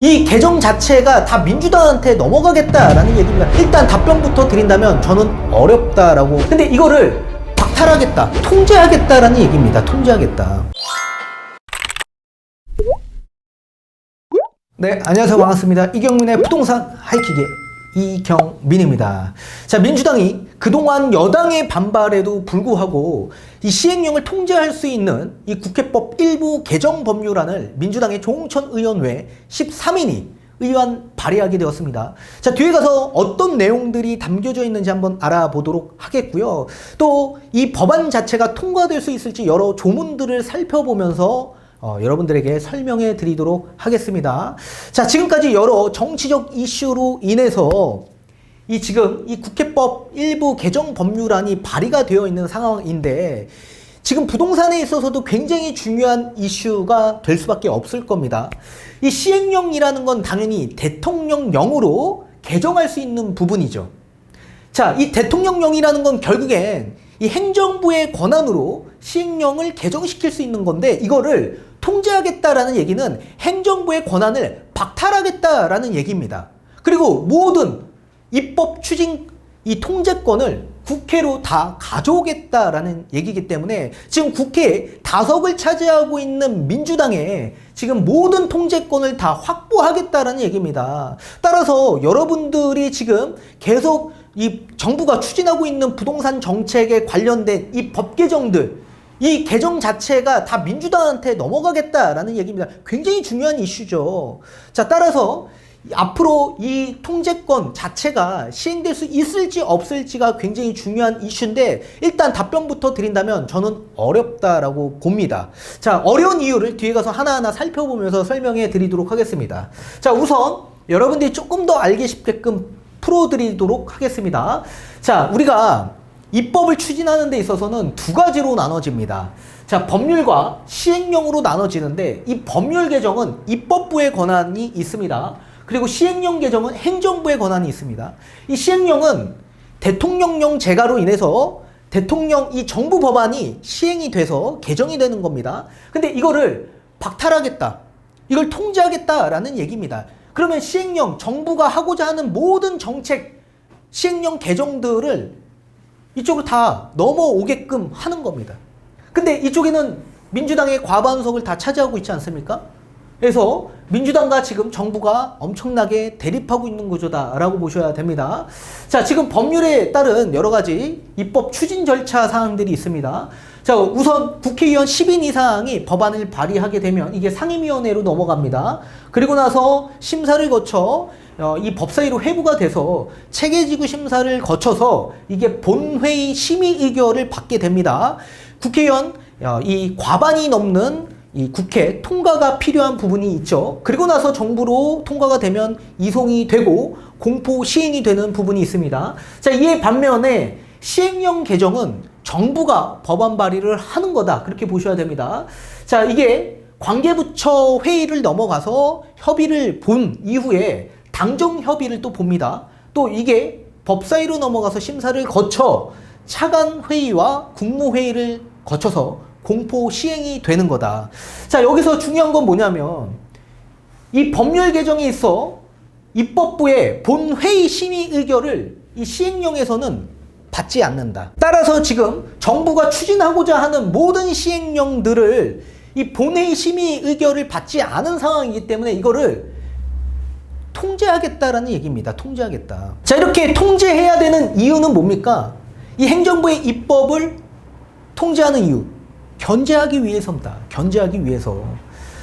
이 개정 자체가 다 민주당한테 넘어가겠다라는 얘기입니다. 일단 답변부터 드린다면 저는 어렵다라고. 근데 이거를 박탈하겠다, 통제하겠다라는 얘기입니다. 통제하겠다. 네, 안녕하세요. 반갑습니다. 이경민의 부동산 하이킥의 이경민입니다. 자, 민주당이 그동안 여당의 반발에도 불구하고 이 시행령을 통제할 수 있는 이 국회법 일부 개정 법률안을 민주당의 조홍천 의원외 13인이 의안 발의하게 되었습니다. 자, 뒤에 가서 어떤 내용들이 담겨져 있는지 한번 알아보도록 하겠고요. 또 이 법안 자체가 통과될 수 있을지 여러 조문들을 살펴보면서 여러분들에게 설명해 드리도록 하겠습니다. 자, 지금까지 여러 정치적 이슈로 인해서 지금 이 국회법 일부 개정 법률안이 발의가 되어 있는 상황인데, 지금 부동산에 있어서도 굉장히 중요한 이슈가 될 수밖에 없을 겁니다. 이 시행령이라는 건 당연히 대통령령으로 개정할 수 있는 부분이죠. 자, 이 대통령령이라는 건 결국엔 이 행정부의 권한으로 시행령을 개정시킬 수 있는 건데, 이거를 통제하겠다라는 얘기는 행정부의 권한을 박탈하겠다라는 얘기입니다. 그리고 모든 입법 추진 이 통제권을 국회로 다 가져오겠다라는 얘기이기 때문에 지금 국회에 다석을 차지하고 있는 민주당에 지금 모든 통제권을 다 확보하겠다라는 얘기입니다. 따라서 여러분들이 지금 계속 이 정부가 추진하고 있는 부동산 정책에 관련된 이 법 개정들, 이 개정 자체가 다 민주당한테 넘어가겠다라는 얘기입니다. 굉장히 중요한 이슈죠. 자, 따라서 앞으로 이 통제권 자체가 시행될 수 있을지 없을지가 굉장히 중요한 이슈인데, 일단 답변부터 드린다면 저는 어렵다라고 봅니다. 자, 어려운 이유를 뒤에 가서 하나하나 살펴보면서 설명해 드리도록 하겠습니다. 자, 우선 여러분들이 조금 더 알기 쉽게끔 풀어드리도록 하겠습니다. 자, 우리가 입법을 추진하는 데 있어서는 두 가지로 나눠집니다. 자, 법률과 시행령으로 나눠지는데, 이 법률 개정은 입법부의 권한이 있습니다. 그리고 시행령 개정은 행정부의 권한이 있습니다. 이 시행령은 대통령령 제가로 인해서 이 정부 법안이 시행이 돼서 개정이 되는 겁니다. 근데 이거를 박탈하겠다, 이걸 통제하겠다라는 얘기입니다. 그러면 시행령, 정부가 하고자 하는 모든 정책, 시행령 개정들을 이쪽으로 다 넘어오게끔 하는 겁니다. 근데 이쪽에는 민주당의 과반석을 다 차지하고 있지 않습니까? 그래서 민주당과 지금 정부가 엄청나게 대립하고 있는 구조다라고 보셔야 됩니다. 자, 지금 법률에 따른 여러 가지 입법 추진 절차 사항들이 있습니다. 자, 우선 국회의원 10인 이상이 법안을 발의하게 되면 이게 상임위원회로 넘어갑니다. 그리고 나서 심사를 거쳐 이 법사위로 회부가 돼서 체계지구 심사를 거쳐서 이게 본회의 심의 의결을 받게 됩니다. 국회의원 이 과반이 넘는 이 국회 통과가 필요한 부분이 있죠. 그리고 나서 정부로 통과가 되면 이송이 되고 공포 시행이 되는 부분이 있습니다. 자, 이에 반면에 시행령 개정은 정부가 법안 발의를 하는 거다, 그렇게 보셔야 됩니다. 자, 이게 관계부처 회의를 넘어가서 협의를 본 이후에 당정 협의를 또 봅니다. 또 이게 법사위로 넘어가서 심사를 거쳐 차관 회의와 국무회의를 거쳐서 공포 시행이 되는 거다. 자, 여기서 중요한 건 뭐냐면 이 법률 개정에 있어 입법부의 본회의 심의 의결을 이 시행령에서는 받지 않는다. 따라서 지금 정부가 추진하고자 하는 모든 시행령들을 이 본회의 심의 의결을 받지 않은 상황이기 때문에 이거를 통제하겠다라는 얘기입니다. 통제하겠다. 자, 이렇게 통제해야 되는 이유는 뭡니까? 이 행정부의 입법을 통제하는 이유, 견제하기 위해서입니다. 견제하기 위해서.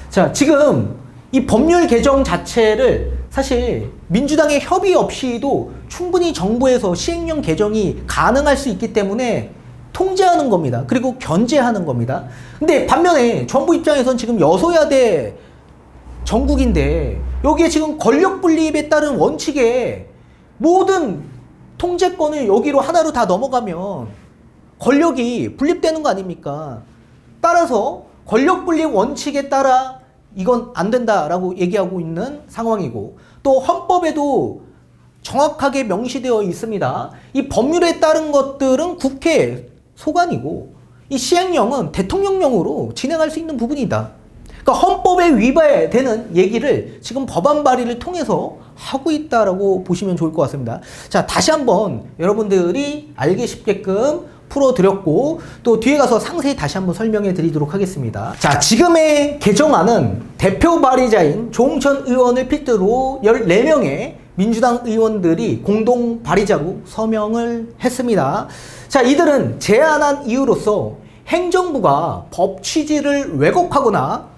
자, 지금 이 법률 개정 자체를 사실 민주당의 협의 없이도 충분히 정부에서 시행령 개정이 가능할 수 있기 때문에 통제하는 겁니다. 그리고 견제하는 겁니다. 근데 반면에 정부 입장에선 지금 여소야대 전국인데 여기에 지금 권력 분립에 따른 원칙에 모든 통제권을 여기로 하나로 다 넘어가면 권력이 분립되는 거 아닙니까? 따라서 권력 분립 원칙에 따라 이건 안 된다라고 얘기하고 있는 상황이고, 또 헌법에도 정확하게 명시되어 있습니다. 이 법률에 따른 것들은 국회 소관이고 이 시행령은 대통령령으로 진행할 수 있는 부분이다. 그러니까 헌법에 위배되는 얘기를 지금 법안 발의를 통해서 하고 있다라고 보시면 좋을 것 같습니다. 자, 다시 한번 여러분들이 알기 쉽게끔 풀어드렸고 또 뒤에 가서 상세히 다시 한번 설명해 드리도록 하겠습니다. 자, 지금의 개정안은 대표 발의자인 조홍천 의원을 필두로 14명의 민주당 의원들이 공동 발의자로 서명을 했습니다. 자, 이들은 제안한 이유로서 행정부가 법 취지를 왜곡하거나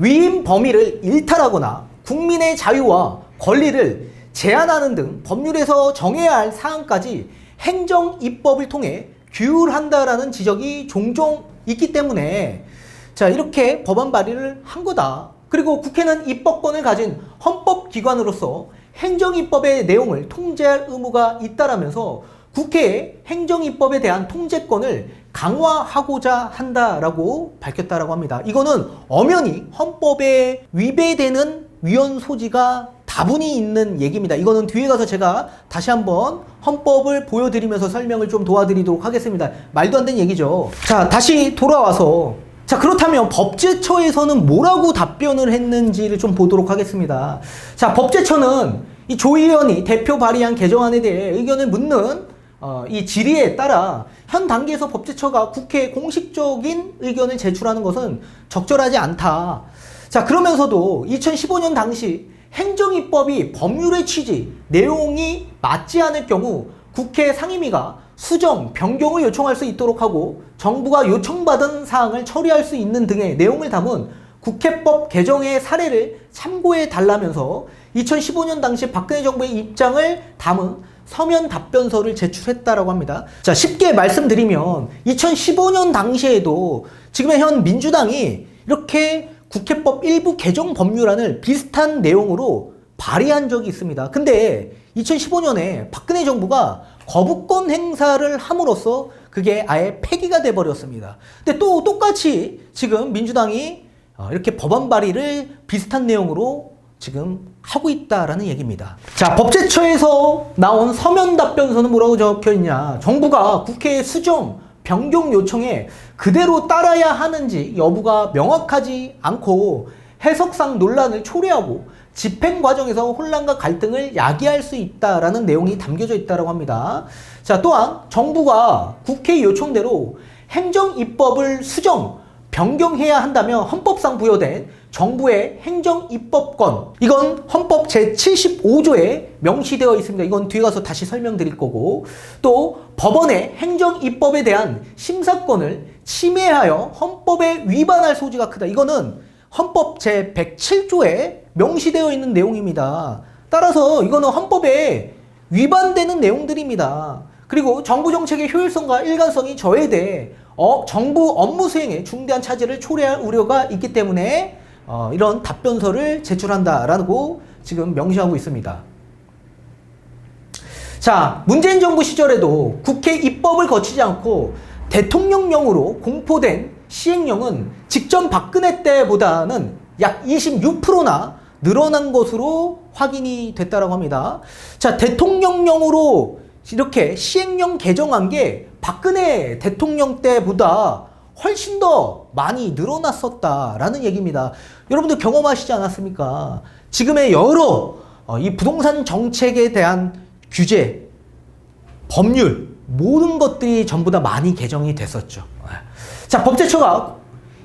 위임 범위를 일탈하거나 국민의 자유와 권리를 제한하는 등 법률에서 정해야 할 사항까지 행정 입법을 통해 규율한다라는 지적이 종종 있기 때문에 자, 이렇게 법안 발의를 한 거다. 그리고 국회는 입법권을 가진 헌법기관으로서 행정입법의 내용을 통제할 의무가 있다라면서 국회의 행정입법에 대한 통제권을 강화하고자 한다라고 밝혔다라고 합니다. 이거는 엄연히 헌법에 위배되는 위헌 소지가 다분히 있는 얘기입니다. 이거는 뒤에 가서 제가 다시 한번 헌법을 보여드리면서 설명을 좀 도와드리도록 하겠습니다. 말도 안 되는 얘기죠. 자, 다시 돌아와서 자, 그렇다면 법제처에서는 뭐라고 답변을 했는지를 좀 보도록 하겠습니다. 자, 법제처는 이 조 의원이 대표 발의한 개정안에 대해 의견을 묻는 이 질의에 따라 현 단계에서 법제처가 국회에 공식적인 의견을 제출하는 것은 적절하지 않다. 자, 그러면서도 2015년 당시 행정입법이 법률의 취지, 내용이 맞지 않을 경우 국회 상임위가 수정, 변경을 요청할 수 있도록 하고 정부가 요청받은 사항을 처리할 수 있는 등의 내용을 담은 국회법 개정의 사례를 참고해 달라면서 2015년 당시 박근혜 정부의 입장을 담은 서면 답변서를 제출했다라고 합니다. 자, 쉽게 말씀드리면 2015년 당시에도 지금의 현 민주당이 이렇게 국회법 일부 개정 법률안을 비슷한 내용으로 발의한 적이 있습니다. 근데 2015년에 박근혜 정부가 거부권 행사를 함으로써 그게 아예 폐기가 돼버렸습니다. 근데 또 똑같이 지금 민주당이 이렇게 법안 발의를 비슷한 내용으로 지금 하고 있다라는 얘기입니다. 자, 법제처에서 나온 서면 답변서는 뭐라고 적혀 있냐? 정부가 국회의 수정, 변경 요청에 그대로 따라야 하는지 여부가 명확하지 않고 해석상 논란을 초래하고 집행 과정에서 혼란과 갈등을 야기할 수 있다라는 내용이 담겨져 있다고 합니다. 자, 또한 정부가 국회 요청대로 행정입법을 수정, 변경해야 한다면 헌법상 부여된 정부의 행정입법권, 이건 헌법 제75조에 명시되어 있습니다. 이건 뒤에 가서 다시 설명드릴 거고, 또 법원의 행정입법에 대한 심사권을 침해하여 헌법에 위반할 소지가 크다. 이거는 헌법 제107조에 명시되어 있는 내용입니다. 따라서 이거는 헌법에 위반되는 내용들입니다. 그리고 정부 정책의 효율성과 일관성이 저해돼 정부 업무 수행에 중대한 차질을 초래할 우려가 있기 때문에 이런 답변서를 제출한다라고 지금 명시하고 있습니다. 자, 문재인 정부 시절에도 국회 입법을 거치지 않고 대통령령으로 공포된 시행령은 직전 박근혜 때보다는 약 26%나 늘어난 것으로 확인이 됐다고 합니다. 자, 대통령령으로 이렇게 시행령 개정한 게 박근혜 대통령 때보다 훨씬 더 많이 늘어났었다라는 얘기입니다. 여러분들 경험하시지 않았습니까? 지금의 여러 이 부동산 정책에 대한 규제, 법률, 모든 것들이 전부 다 많이 개정이 됐었죠. 자, 법제처가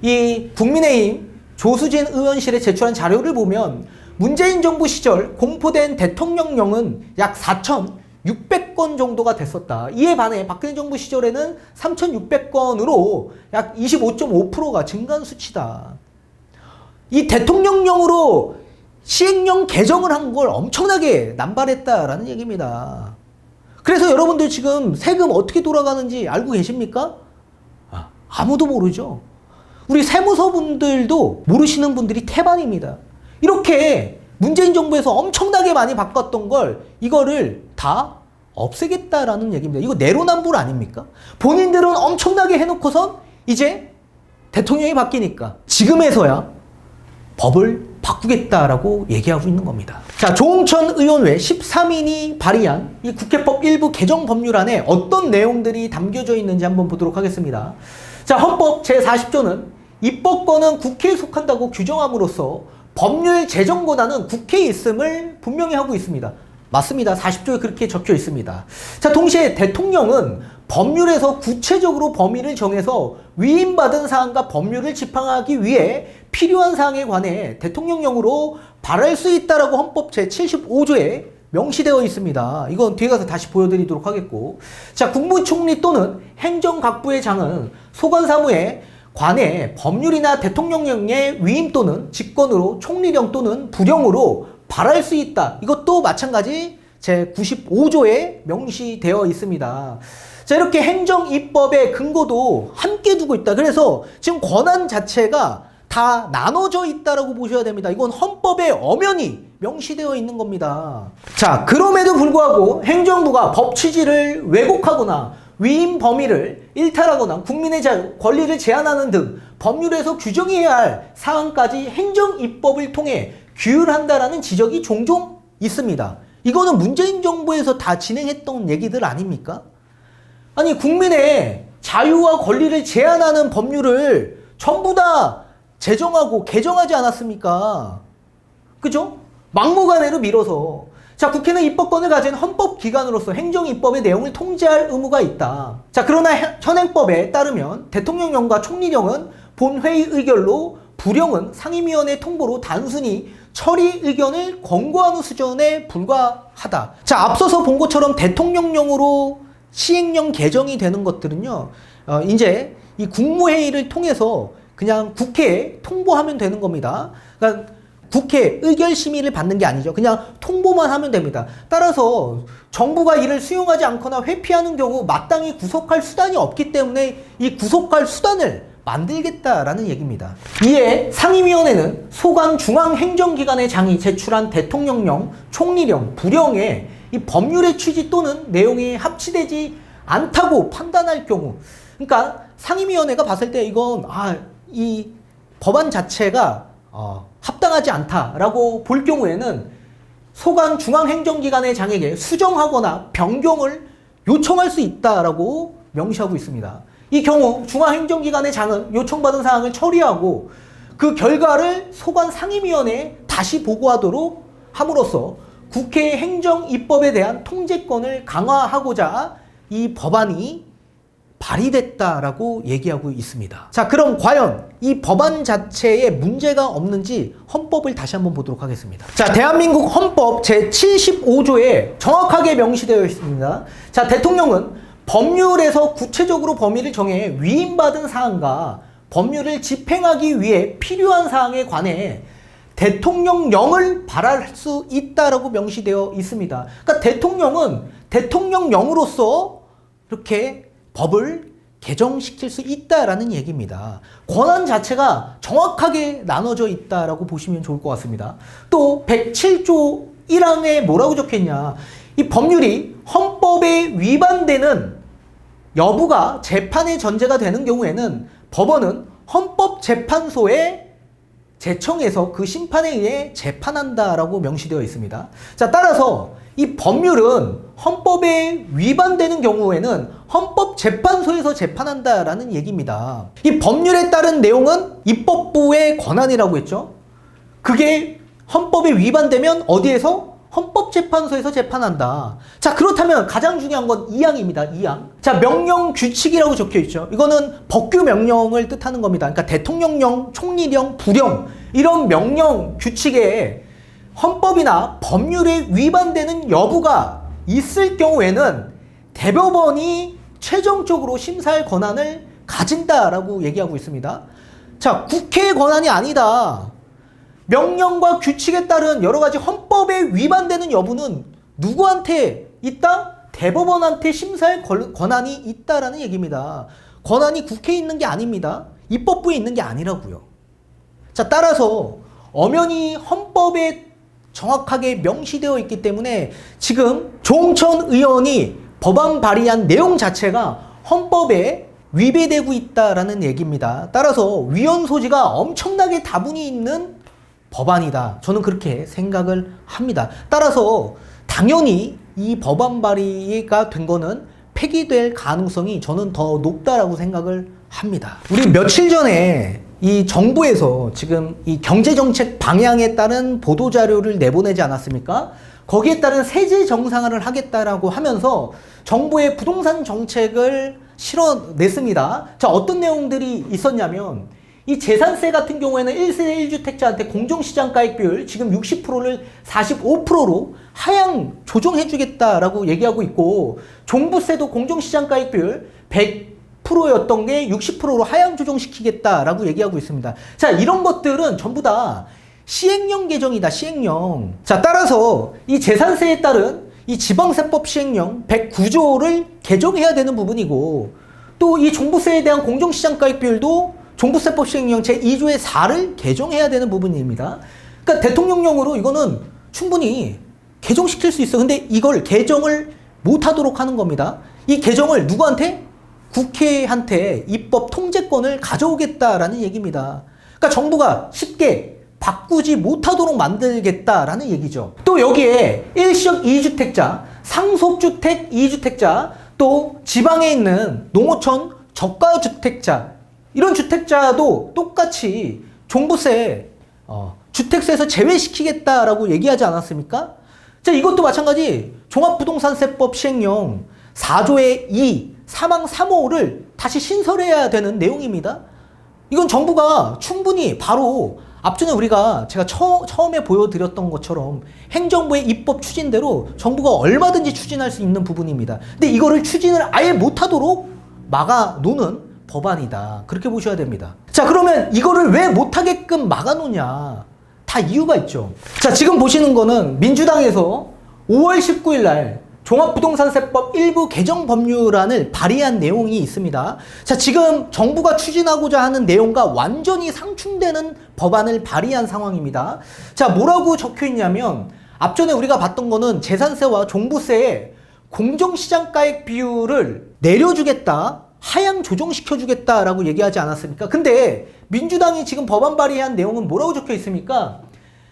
이 국민의힘 조수진 의원실에 제출한 자료를 보면 문재인 정부 시절 공포된 대통령령은 약 4,600건 정도가 됐었다. 이에 반해 박근혜 정부 시절에는 3,600건으로 약 25.5%가 증가한 수치다. 이 대통령령으로 시행령 개정을 한 걸 엄청나게 남발했다라는 얘기입니다. 그래서 여러분들 지금 세금 어떻게 돌아가는지 알고 계십니까? 아무도 모르죠. 우리 세무서분들도 모르시는 분들이 태반입니다. 이렇게 문재인 정부에서 엄청나게 많이 바꿨던 걸 이거를 다 없애겠다라는 얘기입니다. 이거 내로남불 아닙니까? 본인들은 엄청나게 해놓고선 이제 대통령이 바뀌니까 지금에서야 법을 바꾸겠다라고 얘기하고 있는 겁니다. 자, 조홍천 의원 외 13인이 발의한 이 국회법 일부 개정 법률안에 어떤 내용들이 담겨져 있는지 한번 보도록 하겠습니다. 자, 헌법 제40조는 입법권은 국회에 속한다고 규정함으로써 법률 제정 권한은 국회에 있음을 분명히 하고 있습니다. 맞습니다. 40조에 그렇게 적혀 있습니다. 자, 동시에 대통령은 법률에서 구체적으로 범위를 정해서 위임받은 사항과 법률을 집행하기 위해 필요한 사항에 관해 대통령령으로 발할 수 있다라고 헌법 제75조에 명시되어 있습니다. 이건 뒤에 가서 다시 보여드리도록 하겠고, 자, 국무총리 또는 행정각부의 장은 소관사무에 관해 법률이나 대통령령의 위임 또는 직권으로 총리령 또는 부령으로 발할 수 있다. 이것도 마찬가지 제95조에 명시되어 있습니다. 자, 이렇게 행정입법의 근거도 함께 두고 있다. 그래서 지금 권한 자체가 다 나눠져 있다라고 보셔야 됩니다. 이건 헌법에 엄연히 명시되어 있는 겁니다. 자, 그럼에도 불구하고 행정부가 법 취지를 왜곡하거나 위임 범위를 일탈하거나 국민의 자유, 권리를 제한하는 등 법률에서 규정해야 할 사항까지 행정입법을 통해 규율한다라는 지적이 종종 있습니다. 이거는 문재인 정부에서 다 진행했던 얘기들 아닙니까? 아니, 국민의 자유와 권리를 제한하는 법률을 전부 다 제정하고 개정하지 않았습니까? 그죠? 막무가내로 밀어서. 자, 국회는 입법권을 가진 헌법기관으로서 행정입법의 내용을 통제할 의무가 있다. 자, 그러나 현행법에 따르면 대통령령과 총리령은 본회의 의결로, 부령은 상임위원회 통보로 단순히 처리 의견을 권고하는 수준에 불과하다. 자, 앞서서 본 것처럼 대통령령으로 시행령 개정이 되는 것들은요, 이제 이 국무회의를 통해서 그냥 국회에 통보하면 되는 겁니다. 그러니까 국회 의결 심의를 받는 게 아니죠. 그냥 통보만 하면 됩니다. 따라서 정부가 이를 수용하지 않거나 회피하는 경우 마땅히 구속할 수단이 없기 때문에 이 구속할 수단을 만들겠다라는 얘기입니다. 이에 상임위원회는 소관 중앙행정기관의 장이 제출한 대통령령, 총리령, 부령에 이 법률의 취지 또는 내용이 합치되지 않다고 판단할 경우, 그러니까 상임위원회가 봤을 때 이건 이 법안 자체가 합당하지 않다라고 볼 경우에는 소관 중앙행정기관의 장에게 수정하거나 변경을 요청할 수 있다라고 명시하고 있습니다. 이 경우 중앙행정기관의 장은 요청받은 사항을 처리하고 그 결과를 소관 상임위원회에 다시 보고하도록 함으로써 국회의 행정입법에 대한 통제권을 강화하고자 이 법안이 발의됐다라고 얘기하고 있습니다. 자, 그럼 과연 이 법안 자체에 문제가 없는지 헌법을 다시 한번 보도록 하겠습니다. 자, 대한민국 헌법 제75조에 정확하게 명시되어 있습니다. 자, 대통령은 법률에서 구체적으로 범위를 정해 위임받은 사항과 법률을 집행하기 위해 필요한 사항에 관해 대통령령을 발할 수 있다라고 명시되어 있습니다. 그러니까 대통령은 대통령령으로서 이렇게 법을 개정시킬 수 있다라는 얘기입니다. 권한 자체가 정확하게 나눠져 있다라고 보시면 좋을 것 같습니다. 또 107조 1항에 뭐라고 적혀있냐, 이 법률이 헌법에 위반되는 여부가 재판의 전제가 되는 경우에는 법원은 헌법재판소에 제청해서 그 심판에 의해 재판한다라고 명시되어 있습니다. 자, 따라서 이 법률은 헌법에 위반되는 경우에는 헌법재판소에서 재판한다라는 얘기입니다. 이 법률에 따른 내용은 입법부의 권한이라고 했죠. 그게 헌법에 위반되면 어디에서? 헌법재판소에서 재판한다. 자, 그렇다면 가장 중요한 건 2항입니다. 2항. 자, 명령 규칙이라고 적혀 있죠. 이거는 법규 명령을 뜻하는 겁니다. 그러니까 대통령령, 총리령, 부령 이런 명령 규칙에 헌법이나 법률에 위반되는 여부가 있을 경우에는 대법원이 최종적으로 심사할 권한을 가진다라고 얘기하고 있습니다. 자, 국회의 권한이 아니다. 명령과 규칙에 따른 여러 가지 헌법에 위반되는 여부는 누구한테 있다? 대법원한테 심사할 권한이 있다라는 얘기입니다. 권한이 국회에 있는 게 아닙니다. 입법부에 있는 게 아니라고요. 자, 따라서 엄연히 헌법에 정확하게 명시되어 있기 때문에 지금 조홍천 의원이 법안 발의한 내용 자체가 헌법에 위배되고 있다라는 얘기입니다. 따라서 위헌 소지가 엄청나게 다분히 있는 법안이다. 저는 그렇게 생각을 합니다. 따라서 당연히 이 법안 발의가 된 거는 폐기될 가능성이 저는 더 높다라고 생각을 합니다. 우리 며칠 전에 이 정부에서 지금 이 경제정책 방향에 따른 보도자료를 내보내지 않았습니까? 거기에 따른 세제 정상화를 하겠다라고 하면서 정부의 부동산 정책을 실어냈습니다. 자, 어떤 내용들이 있었냐면 이 재산세 같은 경우에는 1세대 1주택자한테 공정시장가액 비율 지금 60%를 45%로 하향 조정해주겠다라고 얘기하고 있고, 종부세도 공정시장가액 비율 100%였던 게 60%로 하향 조정시키겠다라고 얘기하고 있습니다. 자, 이런 것들은 전부 다 시행령 개정이다, 시행령. 자, 따라서 이 재산세에 따른 이 지방세법 시행령 109조를 개정해야 되는 부분이고, 또 이 종부세에 대한 공정시장가액 비율도 종부세법 시행령 제2조의 4를 개정해야 되는 부분입니다. 그러니까 대통령령으로 이거는 충분히 개정시킬 수 있어. 근데 이걸 개정을 못하도록 하는 겁니다. 이 개정을 누구한테? 국회한테 입법 통제권을 가져오겠다라는 얘기입니다. 그러니까 정부가 쉽게 바꾸지 못하도록 만들겠다라는 얘기죠. 또 여기에 일시적 2주택자, 상속주택 2주택자, 또 지방에 있는 농어촌 저가주택자, 이런 주택자도 똑같이 종부세, 주택세에서 제외시키겠다라고 얘기하지 않았습니까? 자, 이것도 마찬가지 종합부동산세법 시행령 4조의 2, 사망 3호를 다시 신설해야 되는 내용입니다. 이건 정부가 충분히 바로 앞전에 제가 처음에 보여드렸던 것처럼 행정부의 입법 추진대로 정부가 얼마든지 추진할 수 있는 부분입니다. 근데 이거를 추진을 아예 못하도록 막아놓는 법안이다, 그렇게 보셔야 됩니다. 자, 그러면 이거를 왜 못하게끔 막아놓냐? 다 이유가 있죠. 자, 지금 보시는 거는 민주당에서 5월 19일 날 종합부동산세법 일부 개정 법률안을 발의한 내용이 있습니다. 자, 지금 정부가 추진하고자 하는 내용과 완전히 상충되는 법안을 발의한 상황입니다. 자, 뭐라고 적혀 있냐면, 앞전에 우리가 봤던 거는 재산세와 종부세의 공정시장가액 비율을 내려주겠다, 하향 조정시켜주겠다라고 얘기하지 않았습니까? 근데 민주당이 지금 법안 발의한 내용은 뭐라고 적혀 있습니까?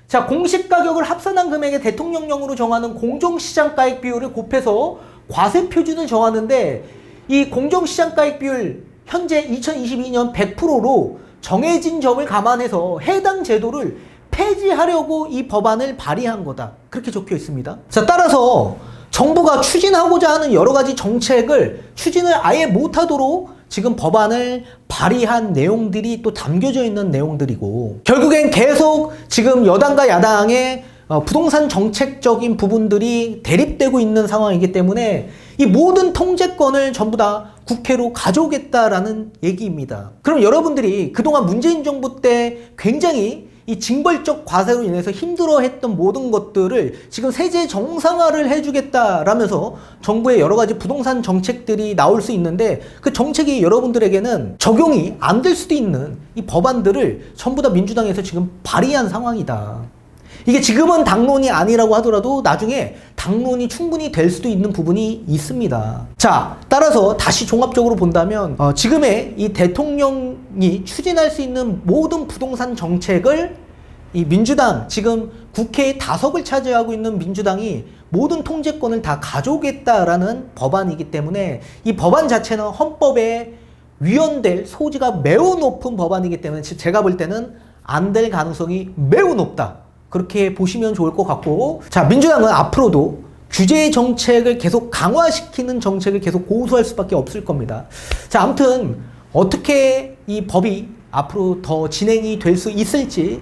자, 공시가격을 합산한 금액에 대통령령으로 정하는 공정시장가액 비율을 곱해서 과세 표준을 정하는데, 이 공정시장가액 비율 현재 2022년 100%로 정해진 점을 감안해서 해당 제도를 폐지하려고 이 법안을 발의한 거다, 그렇게 적혀 있습니다. 자, 따라서 정부가 추진하고자 하는 여러 가지 정책을 추진을 아예 못하도록 지금 법안을 발의한 내용들이 또 담겨져 있는 내용들이고, 결국엔 계속 지금 여당과 야당의 부동산 정책적인 부분들이 대립되고 있는 상황이기 때문에 이 모든 통제권을 전부 다 국회로 가져오겠다라는 얘기입니다. 그럼 여러분들이 그동안 문재인 정부 때 굉장히 이 징벌적 과세로 인해서 힘들어했던 모든 것들을 지금 세제 정상화를 해주겠다라면서 정부의 여러 가지 부동산 정책들이 나올 수 있는데, 그 정책이 여러분들에게는 적용이 안 될 수도 있는 이 법안들을 전부 다 민주당에서 지금 발의한 상황이다. 이게 지금은 당론이 아니라고 하더라도 나중에 당론이 충분히 될 수도 있는 부분이 있습니다. 자, 따라서 다시 종합적으로 본다면 지금의 이 대통령이 추진할 수 있는 모든 부동산 정책을 이 민주당, 지금 국회의 다석을 차지하고 있는 민주당이 모든 통제권을 다 가져오겠다라는 법안이기 때문에 이 법안 자체는 헌법에 위헌될 소지가 매우 높은 법안이기 때문에 제가 볼 때는 안 될 가능성이 매우 높다, 그렇게 보시면 좋을 것 같고, 자, 민주당은 앞으로도 규제 정책을 계속 강화시키는 정책을 계속 고수할 수밖에 없을 겁니다. 자, 아무튼 어떻게 이 법이 앞으로 더 진행이 될 수 있을지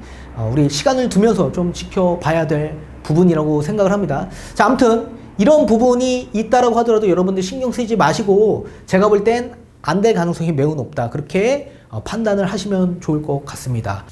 우리 시간을 두면서 좀 지켜봐야 될 부분이라고 생각을 합니다. 자, 아무튼 이런 부분이 있다라고 하더라도 여러분들 신경 쓰지 마시고, 제가 볼 땐 안 될 가능성이 매우 높다, 그렇게 판단을 하시면 좋을 것 같습니다.